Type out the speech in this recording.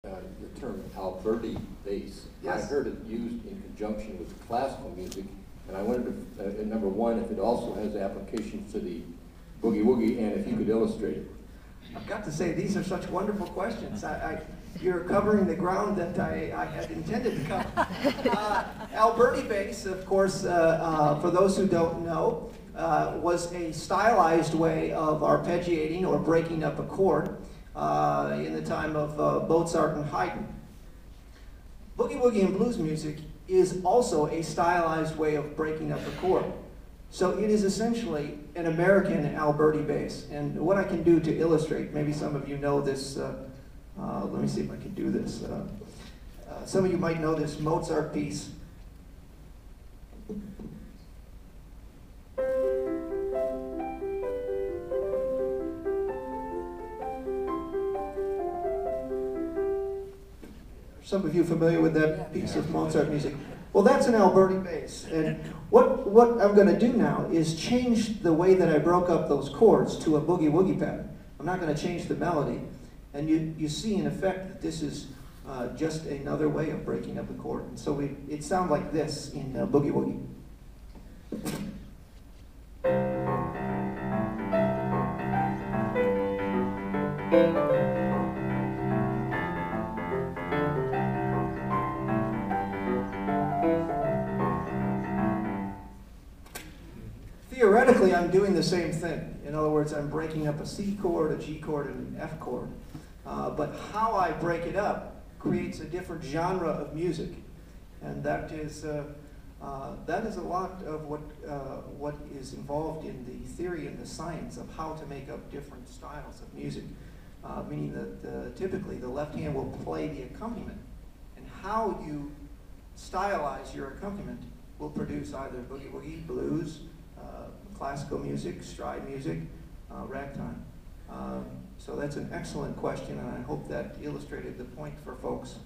The term Alberti bass. Yes. I heard it used in conjunction with classical music, and I wondered if, number one, if it also has applications to the Boogie Woogie, and if you could illustrate it. I've got to say, these are such wonderful questions. You're covering the ground that I had intended to cover. Alberti bass, of course, for those who don't know, was a stylized way of arpeggiating or breaking up a chord in the time of Mozart and Haydn. Boogie Woogie and blues music is also a stylized way of breaking up a chord. So it is essentially an American Alberti bass. And what I can do to illustrate, maybe some of you know this, let me see if I can do this. Some of you might know this Mozart piece. Some of you familiar with that piece of Mozart music? Well, that's an Alberti bass. And what I'm going to do now is change the way that I broke up those chords to a boogie woogie pattern. I'm not going to change the melody. And you see, in effect, that this is just another way of breaking up a chord. And so it sounds like this in boogie woogie. Theoretically, I'm doing the same thing. In other words, I'm breaking up a C chord, a G chord, and an F chord. But how I break it up creates a different genre of music. And that is a lot of what is involved in the theory and the science of how to make up different styles of music. Meaning that typically the left hand will play the accompaniment. And how you stylize your accompaniment will produce either boogie woogie, blues, classical music, stride music, ragtime. So that's an excellent question, and I hope that illustrated the point for folks.